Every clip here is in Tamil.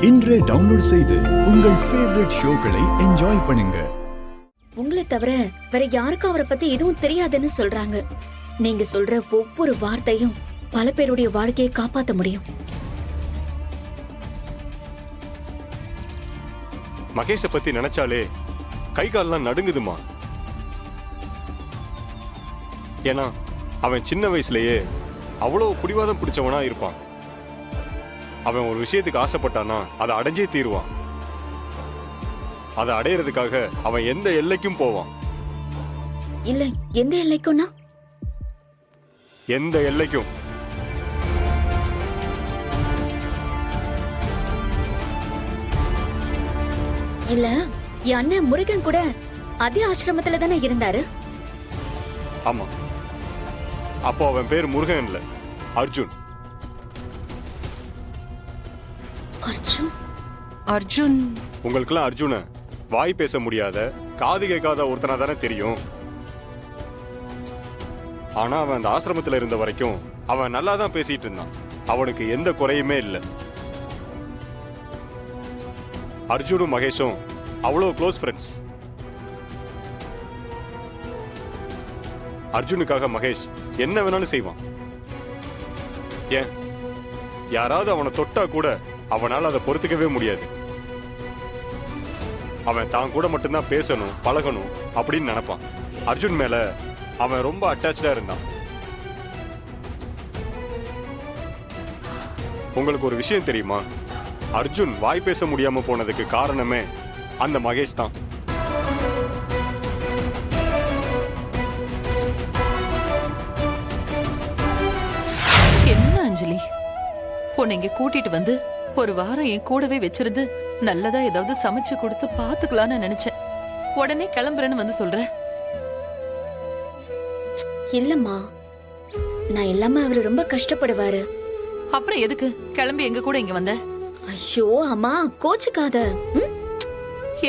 இன்றே டவுன்லோட் செய்து உங்கள் ஃபேவரட் ஷோக்களை என்ஜாய் பண்ணுங்க. உங்களை தவிர வேற யாருக்கும் அவரை பத்தி எதுவும் தெரியாதுன்னு சொல்றாங்க. நீங்க சொல்ற ஒவ்வொரு வார்த்தையும் பல பேருடைய வாழ்க்கையை காப்பாத்த முடியும். மகேஷ பத்தி நினைச்சாலே கை கால்லாம் நடுங்குதுமா. ஏன்னா அவன் சின்ன வயசுலயே அவ்வளவு பிடிவாதம் பிடிச்சவனா இருப்பான். அவன் ஒரு விஷயத்துக்கு ஆசைப்பட்டானா அதை அடைஞ்சே தீருவான். அதை அடையிறதுக்காக அவன் எந்த எல்லைக்கும் போவான். இல்ல, எந்த எல்லைக்கும்னா? எந்த எல்லைக்கும். இல்ல, என் அண்ணன் முருகன் கூட அதே ஆசிரமத்துல தானே இருந்தாரு. ஆமா, அப்போ அவன் பேர் முருகன் இல்ல, அர்ஜுன். அர்ஜுன்? அர்ஜுன் உங்களுக்கெல்லாம் அர்ஜுன வாய் பேச முடியாத, காது கேட்காத ஒருத்தனா தானே தெரியும். ஆனா அவன் அந்த ஆசிரமத்துல இருந்த வரைக்கும் அவன் நல்லா தான் பேசிட்டு இருந்தான். அவனுக்கு எந்த குறையுமே இல்லை. அர்ஜுனும் மகேஷும் அவ்வளவு க்ளோஸ் ஃப்ரெண்ட்ஸ். அர்ஜுனுக்காக மகேஷ் என்ன வேணாலும் செய்வான். ஏன், யாராவது அவனை தொட்டா கூட அவனால் அதை பொறுத்துக்கவே முடியாது. அவன் தான் கூட மட்டும்தான் பேசணும், பழகணும் அப்படின்னு நினைப்பான். அர்ஜுன் மேல அவன் ரொம்ப அட்டாச்சா இருந்தான். உங்களுக்கு ஒரு விஷயம் தெரியுமா? அர்ஜுன் வாய் பேச முடியாம போனதுக்கு காரணமே அந்த மகேஷ் தான். என்ன அஞ்சலி, உன்னை இங்க கூட்டிட்டு வந்து ஒரு வாரம் என் கூடவே வச்சிருந்து நல்லதா ஏதாவது சமைச்சு கொடுத்து பாத்துக்கலான்னு நினைச்சேன். உடனே கிளம்புறேன்னு வந்து சொல்ற. இல்லம்மா, நான் இல்லாம அவரு ரொம்ப கஷ்டப்படுவாரு. அப்புறம் எதுக்கு கிளம்பி எங்க கூட இங்க வந்த? ஐயோ அம்மா, கோச்சுக்காத.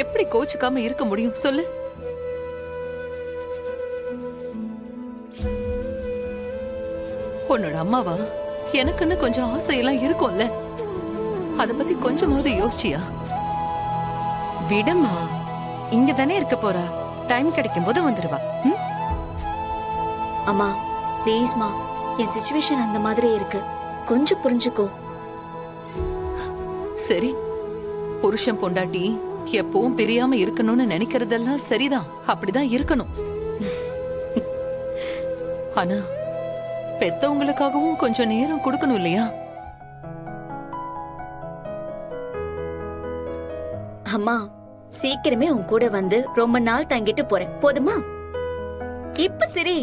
எப்படி கோச்சுக்காம இருக்க முடியும் சொல்லு? உன்னோட அம்மாவா? எனக்குன்னு கொஞ்சம் ஆசையெல்லாம் இருக்கும்ல, அத பத்தி கொஞ்சமாவது யோசிச்சியா? விடுமா, இங்க தானே இருக்க போறா. டைம் கிடைக்கும் போது வந்துருவா. அம்மா ப்ளீஸ்மா, என் சிச்சுவேஷன் அந்த மாதிரி இருக்கு, கொஞ்சம் புரிஞ்சுக்கோ. சரி, புருஷன் பொண்டாட்டி எப்பவும் பிரியாம இருக்கணும்னு நினைக்கிறதெல்லாம் சரிதான், அப்படிதான் இருக்கணும். ஆனா பெத்தவங்களுக்காகவும் கொஞ்சம் நேரம் கொடுக்கணும் இல்லையா? அம்மா, சீக்கிரமே உன் கூட வந்து ரொம்ப நாள் தங்கிட்டு போறேன், போதுமா? இப்ப சரி.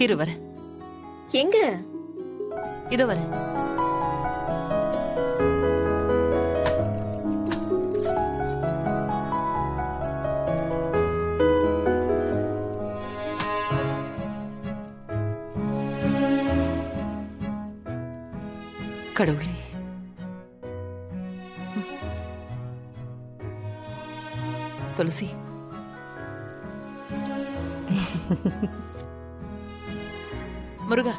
இரு வரேன். எங்க? இதோ வரேன். கடவுளே, துளசி, முருகா,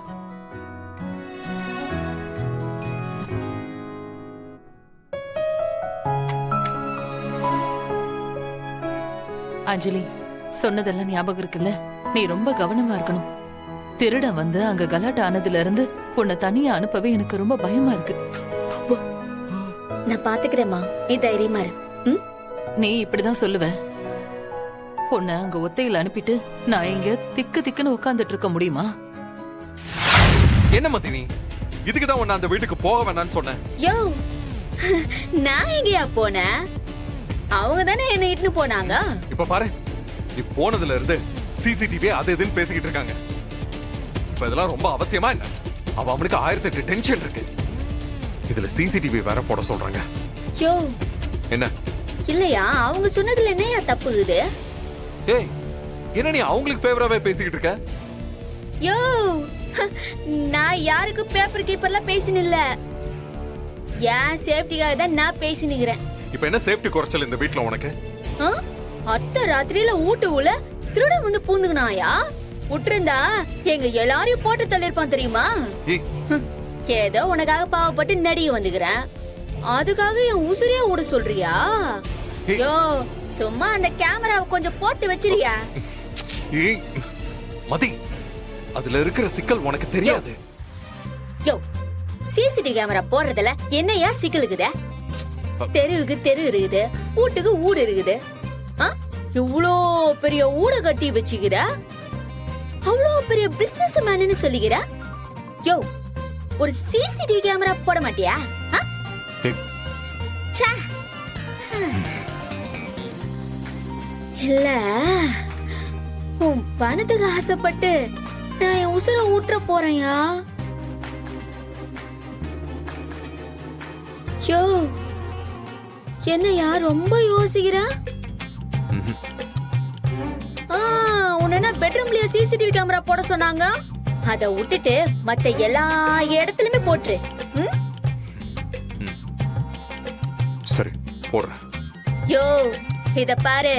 அஞ்சலி சொன்னதெல்லாம் ஞாபகம் இருக்குல்ல? நீ ரொம்ப கவனமா இருக்கணும். திருடன் வந்து அங்க கலாட்டா ஆனதுல இருந்து உன்னை தனியா அனுப்பவே எனக்கு ரொம்ப பயமா இருக்கு. நான் பாத்துக்கிறேம்மா, நீ தைரியமா இரு. நீ இப்படிதான் சொல்லுவ? உன்னை அங்க ஒத்தையில அனுப்பிட்டு நான் இங்க திக்கு திக்குன்னு உட்கார்ந்துட்டு இருக்க முடியுமா? என்ன மத்தினி, இதுக்குதான் உன்னை அந்த வீட்டுக்கு போக வேணாம்னு சொன்னேன். யோ, நான் எங்கயா போனேன்? அவங்க தானே என்ன இட்டுன்னு போனாங்க. இப்ப பாரு, நீ போனதுல இருந்து சிசிடிவி அது இதுன்னு பேசிக்கிட்டு இருக்காங்க. இப்ப இதெல்லாம் ரொம்ப அவசியமா என்ன? அவனுக்கு 1008 டென்ஷன் இருக்கு. இதுல சிசிடிவி வேற போட சொல்றாங்க. யோ, என்ன? இல்லையா, அவங்க சொன்னதுல என்னையா தப்பு இது? ஏய், என்ன நீ அவங்களுக்கு ஃபேவராவே பேசிக்கிட்டு இருக்க? யோ, நான் யாருக்கு பேப்பர் கீப்பர்லாம் பேசினில்ல, என் சேஃப்டிக்காக தான் நான் பேசினுக்கிறேன். இப்ப என்ன சேஃப்டி குறைச்சல் இந்த வீட்ல உனக்கு? அத்த ராத்திரியில ஊட்டு உள்ள திருட வந்து பூந்துங்கனாயா? விட்டுருந்தா எங்க எல்லாரையும் போட்டு தள்ளிருப்பான் தெரியுமா? ஏதோ உனக்காக பாவப்பட்டு நடிக வந்துக்கிறேன், அதுக்காக என் உசுரையே விட சொல்றியா? யோ, சும்மா அந்த கேமராவை கொஞ்சம் போட்டு வச்சிருக்கியா? ஏய் மதி, அதுல இருக்கிற சிக்கல் உனக்கு தெரியாது. யோ, சிசிடிவி கேமரா போடுறதுல என்னையா சிக்கல் இருக்குதே? தெருவுக்கு தெரு இருக்குது, வீட்டுக்கு வீடு இருக்குது. இவ்வளோ பெரிய ஊட கட்டி வச்சுக்கிற, அவ்வளோ பெரிய பிசினஸ் மேனு சொல்லிக்கிற. யோ, ஒரு சிசிடிவி கேமரா போட மாட்டியா? ஏய், ச்சே. இல்ல, உன் பணத்துக்கு ஆசைப்பட்டு நான் என் உசுரை ஊற்ற போறேன்யா. யோ, என்னையா ரொம்ப யோசிக்கிற? உன்ன பெட்ரூம்லயே சிசிடிவி கேமரா போட சொன்னாங்க, அத விட்டுட்டு மத்த எல்லா இடத்துலயுமே போட்டுரு. சரி போடுறேன். யோ, இத பாரு,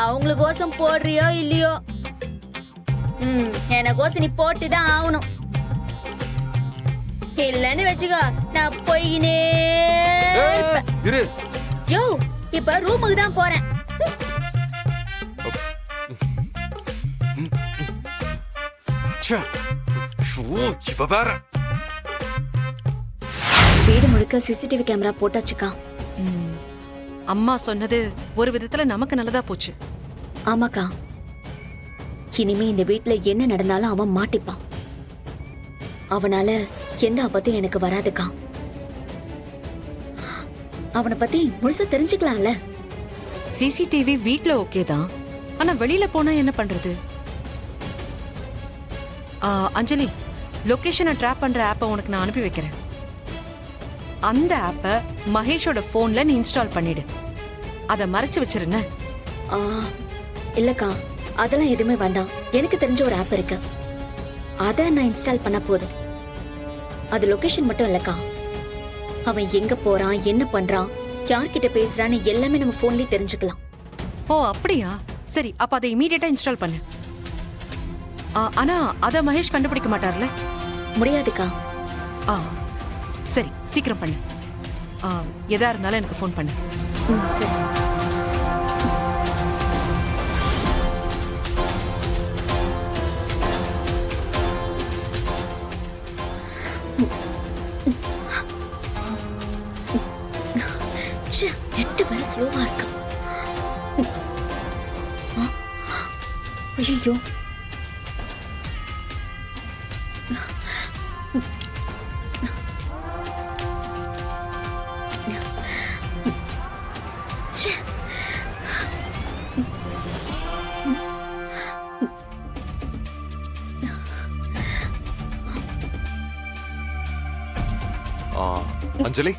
அவங்களுக்கோசம் போடுறியோ இல்லையோ, எனக்கோசம் நீ போட்டுதான் ஆகணும். இல்லன்னு வச்சுக்கோ, நான் போயினே இருப்பேன். இரு. யோ, இப்ப ரூமுக்கு தான் போறேன். ச்சே. ஷூ, இவ வேற. வீடு முழுக்க சிசிடிவி கேமரா போட்டாச்சுக்கா. அம்மா சொன்னது ஒரு விதத்துல நமக்கு நல்லதா போச்சு. ஆமாக்கா, இனிமே இந்த வீட்ல என்ன நடந்தாலும் அவன் மாட்டிப்பான். அவனால எந்த ஆபத்தும் எனக்கு வராதுக்கா. அவனை பத்தி முழுசா தெரிஞ்சுக்கலாம்ல. சிசிடிவி வீட்ல ஓகே தான், ஆனா வெளியில போனா என்ன பண்றது? அஞ்சலி, லொகேஷனை ட்ராப் பண்ற ஆப்பை உனக்கு நான் அனுப்பி வைக்கிறேன். அந்த ஆப்பை மகேஷோட போன்ல நீ இன்ஸ்டால் பண்ணிடு. அத மறைச்சு வச்சிருங்க. இல்லக்கா, அதெல்லாம் எதுவுமே வேண்டாம். எனக்கு தெரிஞ்ச ஒரு ஆப் இருக்கு, அத நான் இன்ஸ்டால் பண்ண போதும். அது லொகேஷன் மட்டும் இல்லக்கா, அவன் எங்க போறான், என்ன பண்றான், யார்கிட்ட பேசுறான்னு எல்லாமே நம்ம போன்லயே தெரிஞ்சுக்கலாம். ஓ அப்படியா? சரி, அப்ப அதை இமீடியட்டா இன்ஸ்டால் பண்ணு. ஆனா அத மகேஷ் கண்டுபிடிக்க மாட்டார்ல? முடியாதுக்கா. சரி, சீக்கிரம் பண்ணு. எதா இருந்தாலும் எனக்கு ஃபோன் பண்ணு. சரி. நெட் வேற ஸ்லோவா இருக்கு. ஐயோ, அஞ்சலி,